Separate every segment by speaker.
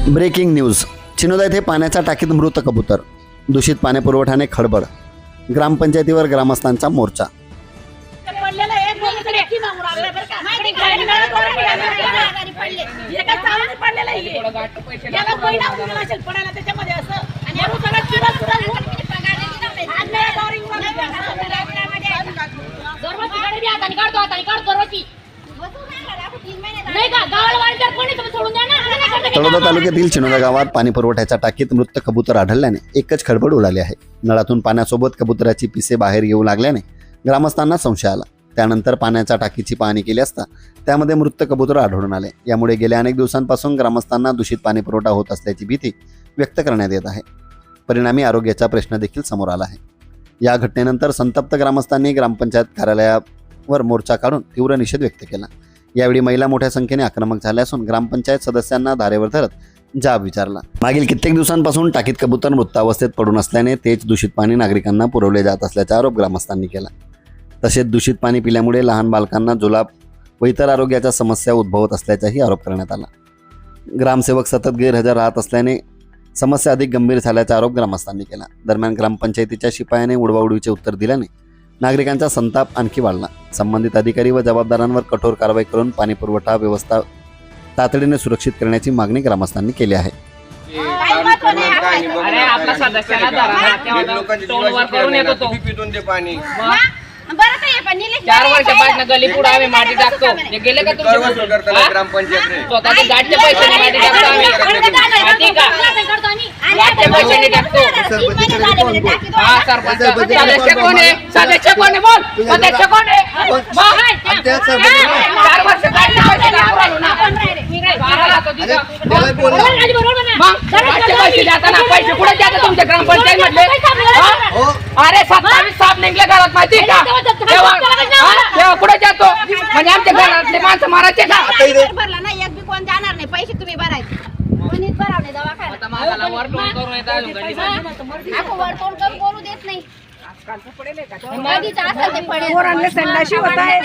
Speaker 1: Breaking news. चिनोदा येथे पाण्याच्या टाकीत मृत कबूतर. दूषित पाणीपुरवठ्याने खळबळ. ग्रामपंचायतीवर ग्रामस्थांचा मोर्चा. तळोदा तालुक्यातील चिनोदा गावात पाणी पुरवठ्याच्या टाकीत मृत कबूतर आढळल्याने एकच खळबळ उडाली आहे. नळातून पाण्यासोबत कबुतराची पिसे बाहेर येऊ लागल्याने ग्रामस्थांना संशय आला. त्यानंतर पाण्याच्या टाकीची पाहणी केली असता त्यामध्ये मृत कबूतर आढळून आले. यामुळे गेल्या अनेक दिवसांपासून ग्रामस्थांना दूषित पाणी पुरवठा होत असल्याची भीती व्यक्त करण्यात येत आहे. परिणामी आरोग्याचा प्रश्न देखील समोर आला आहे. या घटनेनंतर संतप्त ग्रामस्थांनी ग्रामपंचायत कार्यालयावर मोर्चा काढून तीव्र निषेध व्यक्त केला. यावेळी महिला मोठ्या संख्येने आक्रमक झाल्या असून ग्रामपंचायत सदस्यांना धारेवर धरत जाब विचारला. मागील कित्येक दिवसांपासून टाकीत कबूतर मृतावस्थेत पडून असल्याने तेच दूषित पाणी नागरिकांना पुरवले जात असल्याचा आरोप ग्रामस्थांनी केला. तसेच दूषित पाणी पिल्यामुळे लहान बालकांना जुलाब व इतर आरोग्याच्या समस्या उद्भवत असल्याचाही आरोप करण्यात आला. ग्रामसेवक सतत गैरहजर राहत असल्याने समस्या अधिक गंभीर झाल्याचा आरोप ग्रामस्थांनी केला. दरम्यान ग्रामपंचायतीच्या शिपायाने उडवाउडवीचे उत्तर दिल्याने नागरिकांचा संताप आणखी वाढला. संबंधित अधिकारी व जबाबदारांवर कठोर कारवाई करून पाणी पुरवठा व्यवस्था तातडीने सुरक्षित करण्याची मागणी ग्रामस्थांनी केली आहे.
Speaker 2: अरे आपला सदस्याला धरा टोनवर करून येतो तो पाणी 4 वर्षापासून गली पुढे आम्ही माती टाकतो. हे गेले का तुमचे ग्रामपंचायत स्वतःचे गाडचे पैसे माती टाकतो आम्ही. माती का गाडचे पैसे टाकतो. हा सरपंच सदस्य कोण आहे? सदस्य कोण आहे? बोल सदस्य कोण आहे? 4 वर्ष गाडचे पैसे टाकतो ना. पैसे देताना पैसे कुठे द्यायचे तुमच्या ग्रामपंचायत मधले? अरे 27 साप निघले घरात माहिती का? तेव्हा कुठे जातो? म्हणजे आमच्या घरातले माणसं मारायचे का?
Speaker 3: भरला ना एक बी कोण जाणार नाही. पैसे तुम्ही भरायचे. कोणीच भरावले दवाखान्यात.
Speaker 2: आता मागाला वरतोड करून येतात
Speaker 3: आपण वरतोड करून बोलू देत नाही. मधीच असं ते पडेल.
Speaker 4: पोरांना संडाशी होत आहे.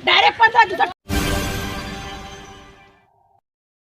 Speaker 3: डायरेक्ट 15 दिवसात